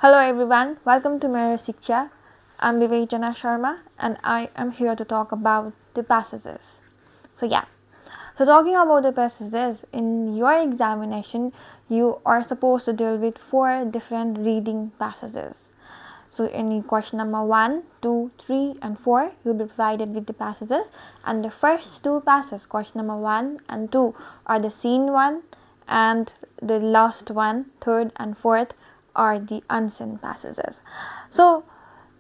Hello everyone, welcome to MeroSiksha. I'm Vivekana Sharma and I am here to talk about the passages. So talking about the passages, in your examination you are supposed to deal with 4 different reading passages. So in question number 1, 2, 3 and 4 you'll be provided with the passages, and the first 2 passages, question number 1 and 2, are the seen one, and the last one, third and fourth, are the unseen passages. So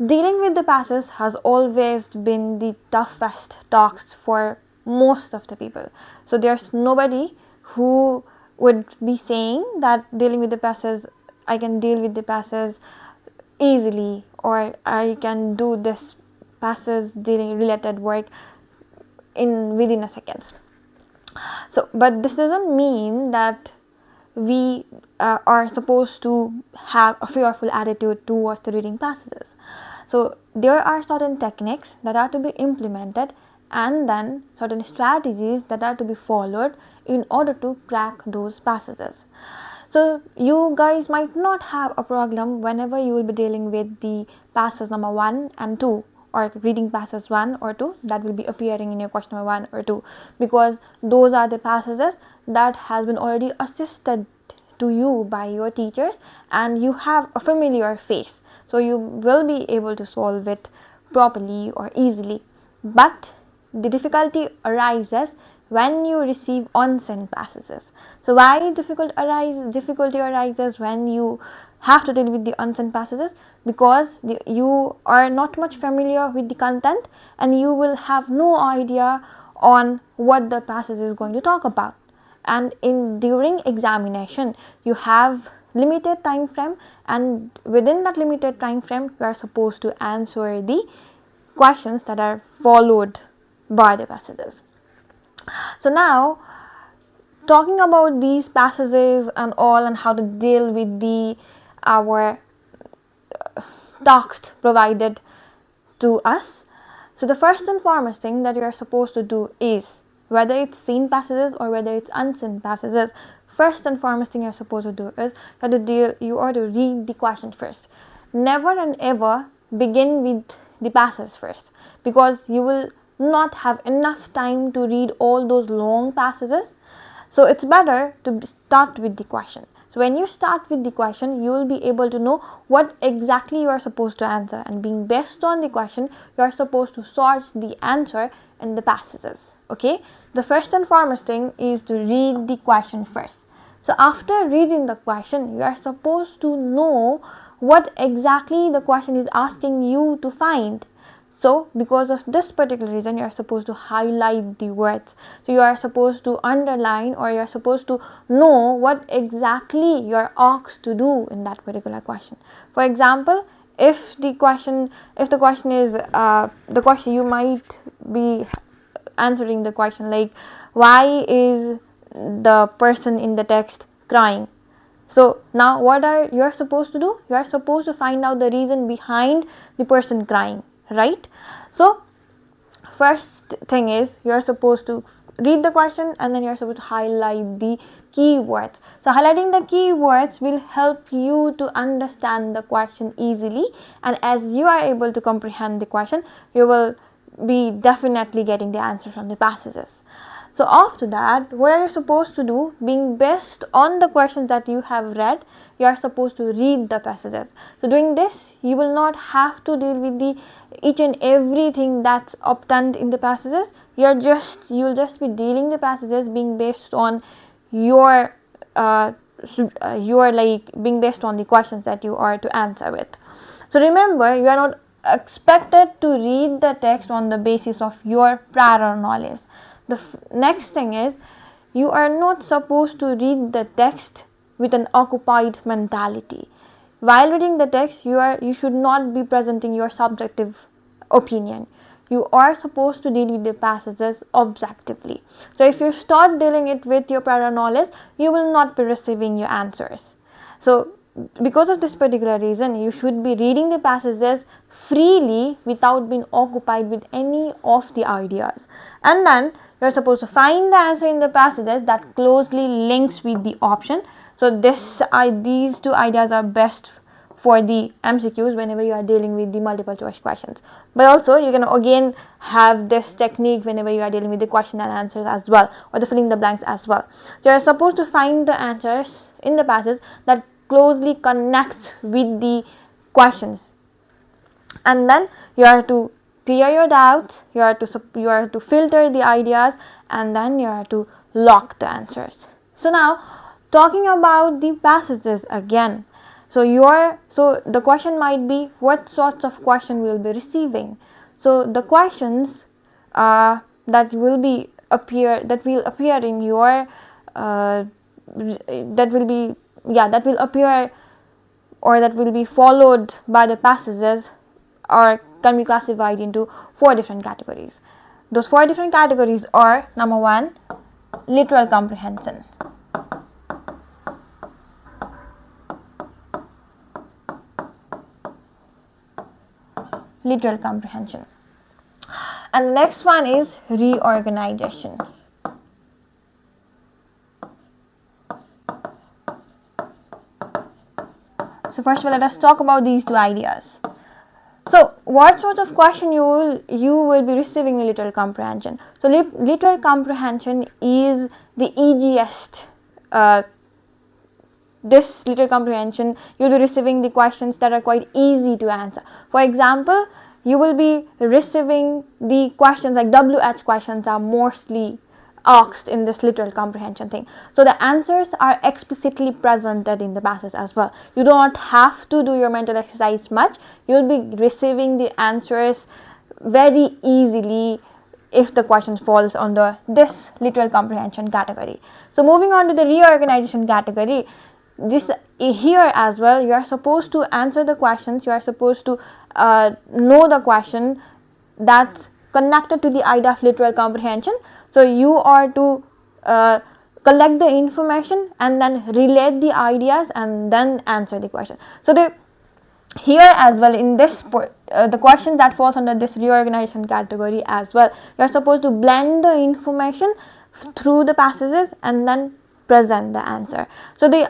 dealing with the passages has always been the toughest task for most of the people. So there's nobody who would be saying that dealing with the passages, I can deal with the passages easily, or I can do this passage dealing related work within a second. So but this doesn't mean that we are supposed to have a fearful attitude towards the reading passages. So there are certain techniques that are to be implemented, and then certain strategies that are to be followed in order to crack those passages. So you guys might not have a problem whenever you will be dealing with the passage number 1 and 2, or reading passages 1 or 2 that will be appearing in your question number 1 or 2, because those are the passages that has been already assisted to you by your teachers and you have a familiar face, so you will be able to solve it properly or easily. But the difficulty arises when you receive unseen passages. So why difficulty arises when you have to deal with the unseen passages? Because you are not much familiar with the content and you will have no idea on what the passage is going to talk about. And during examination you have limited time frame, and within that limited time frame you are supposed to answer the questions that are followed by the passages. So now, talking about these passages and all, and how to deal with our text provided to us. So the first and foremost thing that you are supposed to do is, whether it's seen passages or whether it's unseen passages, first and foremost thing you're supposed to do is you are to read the question first. Never and ever begin with the passage first, because you will not have enough time to read all those long passages. So it's better to start with the question. So when you start with the question, you will be able to know what exactly you are supposed to answer, and being based on the question, you are supposed to source the answer in the passages. Okay, the first and foremost thing is to read the question first. So after reading the question, you are supposed to know what exactly the question is asking you to find. So because of this particular reason, you are supposed to highlight the words. So you are supposed to underline, or you are supposed to know what exactly you are asked to do in that particular question. For example, if the question is the question, you might be answering the question like, why is the person in the text crying? So now what you are supposed to do? You are supposed to find out the reason behind the person crying, right? So first thing is, you are supposed to read the question and then you are supposed to highlight the keywords. So highlighting the keywords will help you to understand the question easily, and as you are able to comprehend the question, you will be definitely getting the answer from the passages. So after that, what are you supposed to do? Being based on the questions that you have read, you are supposed to read the passages. So doing this, you will not have to deal with each and everything that's obtained in the passages. You'll just be dealing the passages being based on your being based on the questions that you are to answer with. So remember, you are not expected to read the text on the basis of your prior knowledge. The next thing is, you are not supposed to read the text with an occupied mentality. While reading the text, you should not be presenting your subjective opinion. You are supposed to deal with the passages objectively. So if you start dealing it with your prior knowledge, you will not be receiving your answers. So because of this particular reason, you should be reading the passages freely without being occupied with any of the ideas. And then you are supposed to find the answer in the passages that closely links with the option. So these two ideas are best for the MCQs whenever you are dealing with the multiple choice questions. But also you can again have this technique whenever you are dealing with the question and answers as well, or the filling the blanks as well. So you are supposed to find the answers in the passage that closely connects with the questions, and then you have to clear your doubts, you have to filter the ideas, and then you have to lock the answers. So now, talking about the passages again, so the question might be, what sorts of question we will be receiving. So the questions that will appear in your that will appear, or that will be followed by the passages, or can be classified into 4 different categories. Those 4 different categories are: number 1, literal comprehension. Literal comprehension. And the next one is reorganization. So first of all, let us talk about these 2 ideas. So what sort of question you will be receiving in literal comprehension? So literal comprehension is the easiest. This literal comprehension, you'll be receiving the questions that are quite easy to answer. For example, you will be receiving the questions like WH questions are mostly asked in this literal comprehension thing. So the answers are explicitly presented in the passage as well. You do not have to do your mental exercise much. You will be receiving the answers very easily if the question falls under this literal comprehension category. So moving on to the reorganization category, here as well, you are supposed to answer the questions, you are supposed to know the question that's connected to the idea of literal comprehension. So you are to collect the information and then relate the ideas and then answer the question. So here as well, in this the questions that falls under this reorganization category as well, you are supposed to blend the information through the passages and then present the answer. So the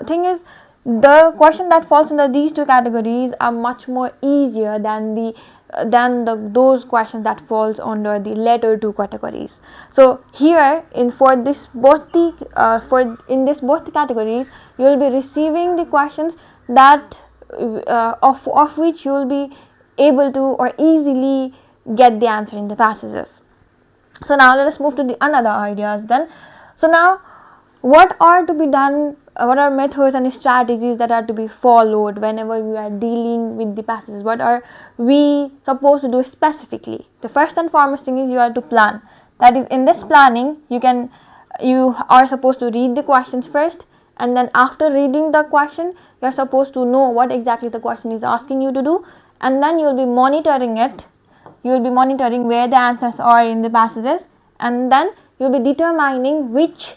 thing is, the question that falls under these 2 categories are much more easier than those questions that falls under the later 2 categories. So here in both the categories, you will be receiving the questions that of which you will be able to or easily get the answer in the passages. So now let us move to the another ideas then. So now, what are to be done, what are methods and strategies that are to be followed whenever we are dealing with the passages? What are we supposed to do specifically? The first and foremost thing is you have to plan. That is, in this planning, you are supposed to read the questions first, and then after reading the question, you are supposed to know what exactly the question is asking you to do, and then you will be monitoring it. You will be monitoring where the answers are in the passages, and then you will be determining which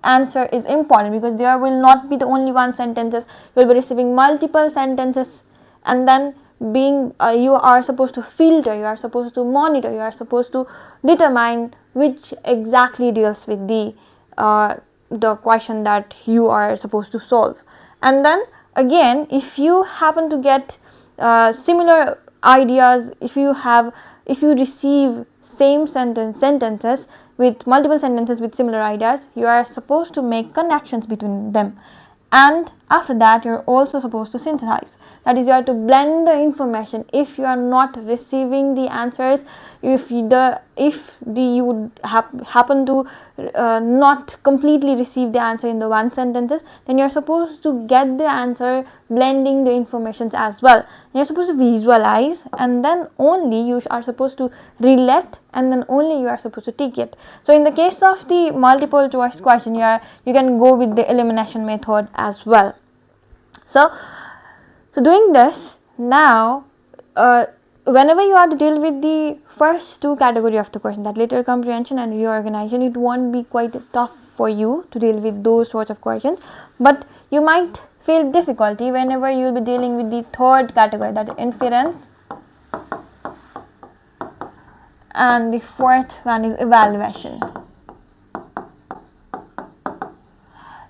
answer is important, because there will not be the only one sentences. You will be receiving multiple sentences, and then you are supposed to filter, you are supposed to monitor, you are supposed to determine which exactly deals with the question that you are supposed to solve. And then again, if you happen to get similar ideas, if you receive same sentences with multiple sentences with similar ideas, you are supposed to make connections between them, and after that you are also supposed to synthesize. That is, you have to blend the information. If you are not receiving the answers, if you would happen to not completely receive the answer in the one sentences, then you are supposed to get the answer blending the informations as well. You are supposed to visualize, and then only you are supposed to relate, and then only you are supposed to take it. So in the case of the multiple choice question, you can go with the elimination method as well. So doing this now, whenever you have to deal with the first 2 category of the question, that literal comprehension and reorganization, it won't be quite tough for you to deal with those sorts of questions, but you might feel difficulty whenever you will be dealing with the 3rd category, that is inference, and the 4th one is evaluation.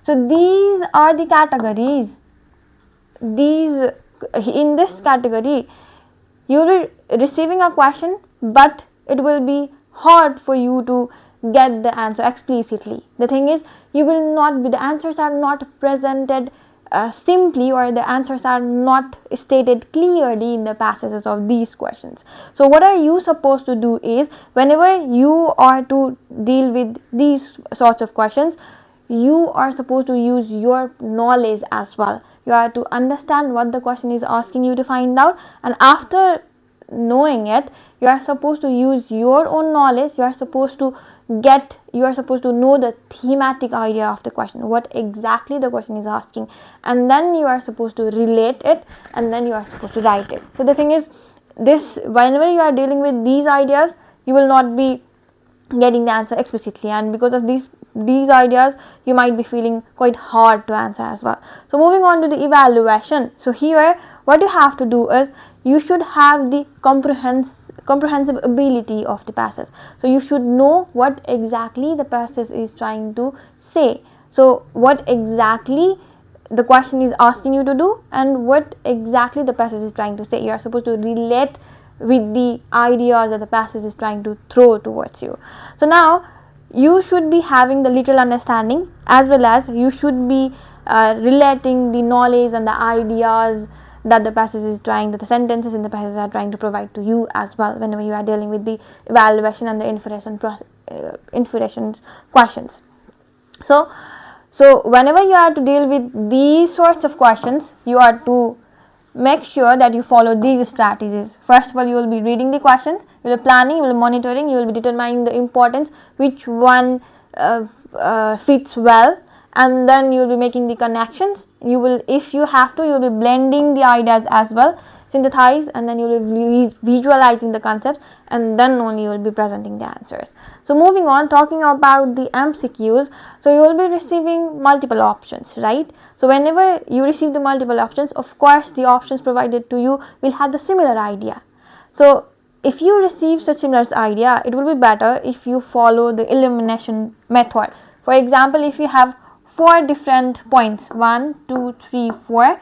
So these are the categories these, in this category, you will be receiving a question, but it will be hard for you to get the answer explicitly. The thing is, you will not be, the answers are not presented simply, or the answers are not stated clearly in the passages of these questions. So what are you supposed to do is, whenever you are to deal with these sorts of questions, you are supposed to use your knowledge as well. You have to understand what the question is asking you to find out, and after knowing it, you are supposed to use your own knowledge. You are supposed to know the thematic idea of the question, what exactly the question is asking, and then you are supposed to relate it, and then you are supposed to write it. So the thing is, this, whenever you are dealing with these ideas, you will not be getting the answer explicitly, and because of these ideas, you might be feeling quite hard to answer as well. So moving on to the evaluation. So here what you have to do is, you should have the comprehensive ability of the passage. So you should know what exactly the passage is trying to say. So what exactly the question is asking you to do, and what exactly the passage is trying to say. You are supposed to relate with the ideas that the passage is trying to throw towards you. So now you should be having the literal understanding, as well as you should be relating the knowledge and the ideas that the passage is trying, that the sentences in the passage are trying to provide to you as well, whenever you are dealing with the evaluation and the inference questions. So whenever you are to deal with these sorts of questions, you are to make sure that you follow these strategies. First of all, you will be reading the questions, you will be planning, you will be monitoring, you will be determining the importance, which one fits well, and then you will be making the connections. You will, if you have to, you will be blending the ideas as well, synthesize, and then you will be visualizing the concepts, and then only you will be presenting the answers. So moving on, talking about the MCQs, so you will be receiving multiple options, right? So whenever you receive the multiple options, of course the options provided to you will have the similar idea. So if you receive such similar idea, it will be better if you follow the elimination method. For example, if you have 4 different points, 1, 2, 3, 4,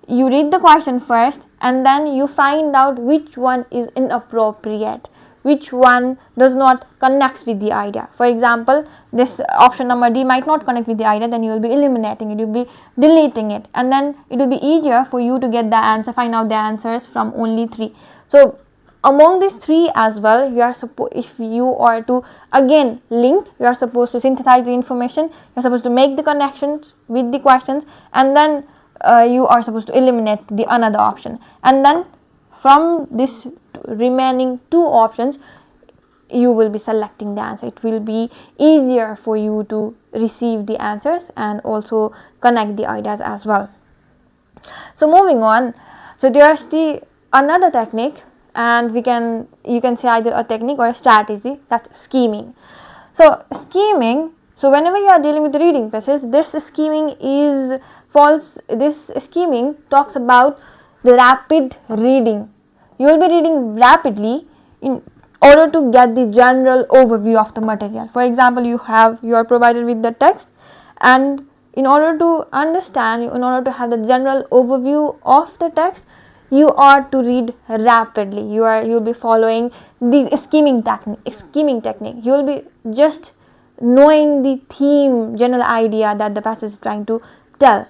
you read the question first, and then you find out which one is inappropriate, which one does not connect with the idea. For example, this option number D might not connect with the idea, then you will be eliminating it, you will be deleting it, and then it will be easier for you to get the answer, find out the answers from only 3. So among these 3 as well, you are if you are to again link, you are supposed to synthesize the information, you are supposed to make the connections with the questions, and then you are supposed to eliminate the another option, and then from this remaining 2 options you will be selecting the answer. It will be easier for you to receive the answers and also connect the ideas as well. So moving on, so there's the another technique, and you can say either a technique or a strategy, that's scheming. So scheming, so whenever you are dealing with the reading passage, this scheming talks about the rapid reading. You will be reading rapidly in order to get the general overview of the material. For example, you are provided with the text, and in order to understand, in order to have the general overview of the text, you are to read rapidly. You will be following this scheming technique. You will be just knowing the theme, general idea that the passage is trying to tell,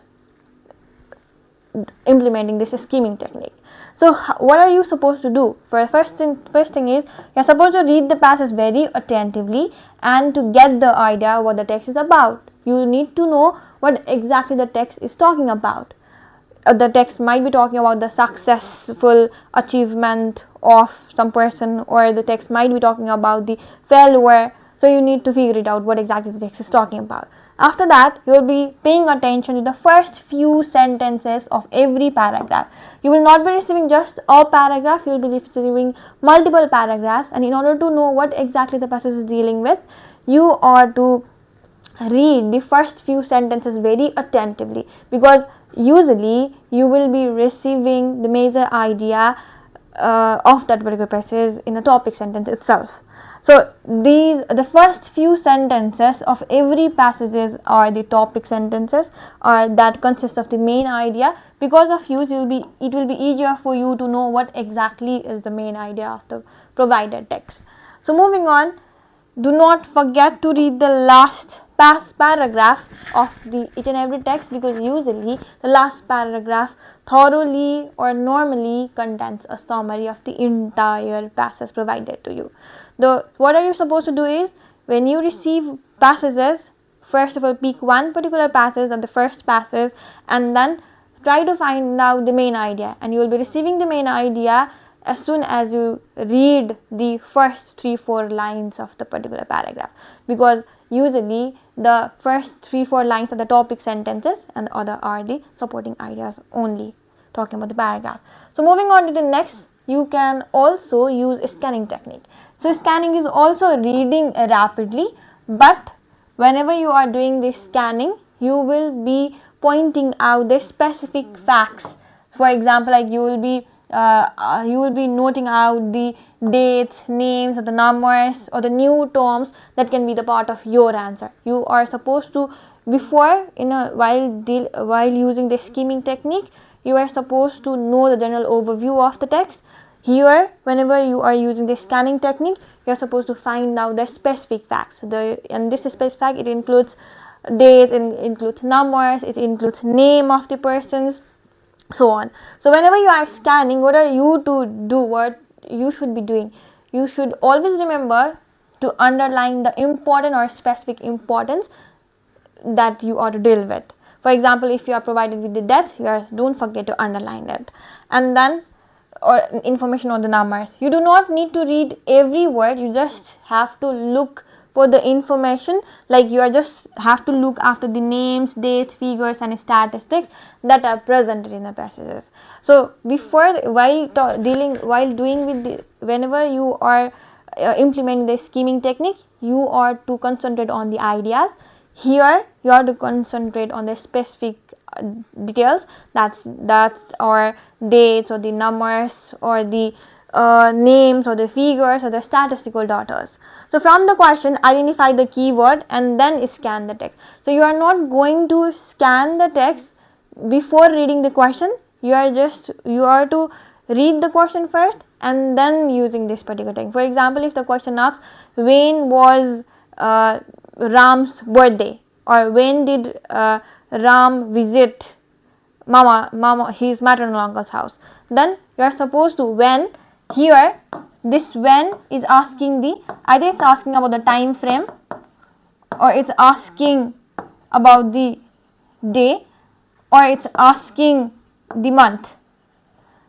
implementing this scheming technique. So what are you supposed to do? First thing is, you are supposed to read the passage very attentively, and to get the idea what the text is about, you need to know what exactly the text is talking about. The text might be talking about the successful achievement of some person, or the text might be talking about the failure. So you need to figure it out what exactly the text is talking about. After that, you will be paying attention to the first few sentences of every paragraph. You will not be receiving just a paragraph, you will be receiving multiple paragraphs, and in order to know what exactly the passage is dealing with, you are to read the first few sentences very attentively, because usually you will be receiving the major idea of that particular passage in the topic sentence itself. So the first few sentences of every passages are the topic sentences, or that consist of the main idea. Because of use, it will be easier for you to know what exactly is the main idea of the provided text. So moving on, do not forget to read the last paragraph of each and every text, because usually the last paragraph thoroughly or normally contains a summary of the entire passage provided to you. What are you supposed to do is, when you receive passages, first of all pick one particular passage, or the first passage, and then try to find out the main idea, and you will be receiving the main idea as soon as you read the first 3-4 lines of the particular paragraph, because usually the first 3-4 lines are the topic sentences and the other are the supporting ideas only talking about the paragraph. So moving on to the next, you can also use a scanning technique. So scanning is also reading rapidly, but whenever you are doing this scanning, you will be pointing out the specific facts. For example, like you will be noting out the dates, names, or the numbers, or the new terms that can be the part of your answer. You are supposed to, while using the skimming technique, you are supposed to know the general overview of the text. Here, whenever you are using the scanning technique, you are supposed to find out the specific facts. And this specific fact, it includes dates, it includes numbers, it includes name of the persons, so on. So whenever you are scanning, what are you to do? What you should be doing? You should always remember to underline the important or specific importance that you ought to deal with. For example, if you are provided with the dates, don't forget to underline it. And then, or information on the numbers, you do not need to read every word, you just have to look for the information, like you are just have to look after the names, dates, figures, and statistics that are presented in the passages. So whenever you are implementing the skimming technique, you are to concentrate on the ideas. Here you are to concentrate on the specific details, that's or dates, or the numbers, or the names, or the figures, or the statistical data. So from the question, identify the keyword and then scan the text. So you are not going to scan the text before reading the question. You are to read the question first and then using this particular thing. For example, if the question asks, when was Ram's birthday, or when did Ram visit his maternal uncle's house, then you are supposed to, when, here this when is asking either it's asking about the time frame, or it's asking about the day, or it's asking the month.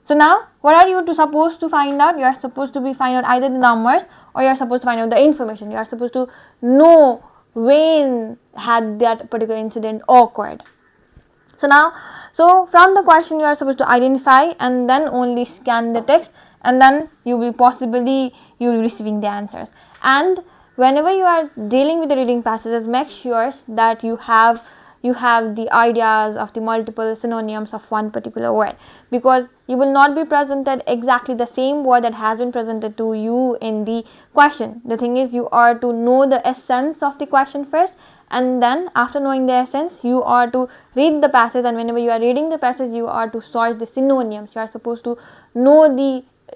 So now what are you supposed to find out? You are supposed to find out either the numbers, or you are supposed to find out the information. You are supposed to know when had that particular incident occurred. So from the question, you are supposed to identify and then only scan the text, and then you will be receiving the answers. And whenever you are dealing with the reading passages, make sure that you have the ideas of the multiple synonyms of one particular word, because you will not be presented exactly the same word that has been presented to you in the question. The thing is, you are to know the essence of the question first, and then after knowing the essence, you are to read the passage, and whenever you are reading the passage, you are to search the synonyms. You are supposed to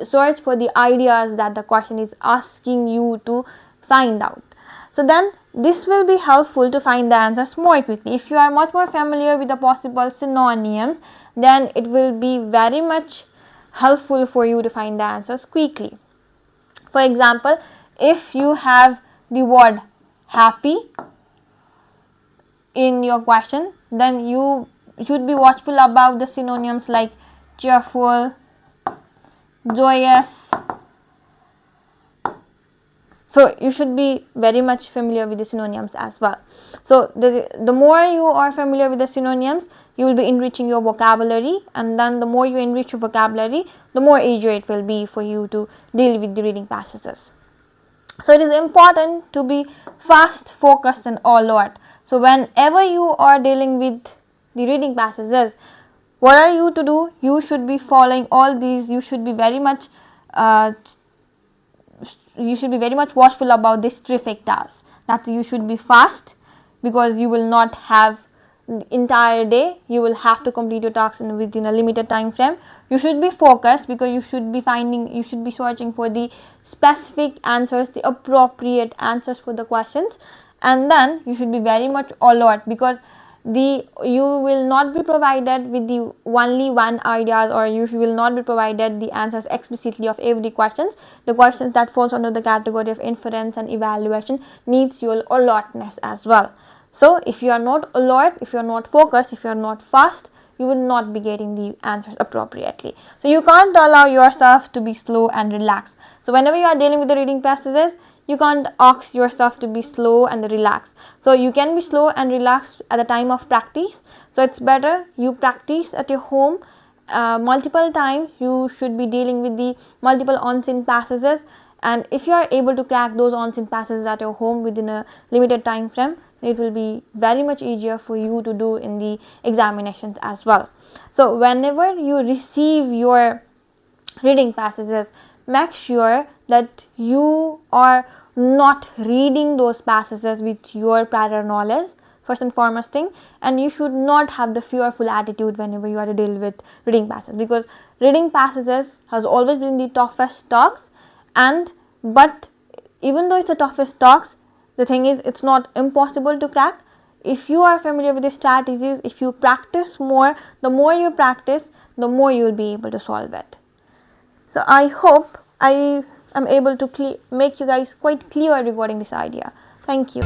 search for the ideas that the question is asking you to find out. So then this will be helpful to find the answers more quickly. If you are much more familiar with the possible synonyms, then it will be very much helpful for you to find the answers quickly. For example, if you have the word happy in your question, then you should be watchful about the synonyms like cheerful, joyous. So you should be very much familiar with the synonyms as well. So the more you are familiar with the synonyms, you will be enriching your vocabulary, and then the more you enrich your vocabulary, the more easier it will be for you to deal with the reading passages. So it is important to be fast, focused, and alert. So whenever you are dealing with the reading passages, what are you to do? You should be following all these. You should be very much you should be very much watchful about this terrific task. That you should be fast, because you will not have the entire day. You will have to complete your tasks within a limited time frame. You should be focused, because you should be searching for the specific answers, the appropriate answers for the questions. And then you should be very much alert, because you will not be provided with the only one ideas, or you will not be provided the answers explicitly of every questions. The questions that falls under the category of inference and evaluation needs your alertness as well. So if you are not alert, if you are not focused, if you are not fast, you will not be getting the answers appropriately. So you can't allow yourself to be slow and relaxed. So whenever you are dealing with the reading passages, you can't ask yourself to be slow and relaxed. So you can be slow and relaxed at the time of practice. So it's better you practice at your home multiple times. You should be dealing with the multiple on-scene passages, and if you are able to crack those on-scene passages at your home within a limited time frame, it will be very much easier for you to do in the examinations as well. So whenever you receive your reading passages, make sure that you are not reading those passages with your prior knowledge, first and foremost thing. And you should not have the fearful attitude whenever you are to deal with reading passages, because reading passages has always been the toughest tasks. But even though it's the toughest tasks, the thing is, it's not impossible to crack. If you are familiar with the strategies, if you practice more, the more you practice, the more you will be able to solve it. So I hope I am able to make you guys quite clear regarding this idea. Thank you.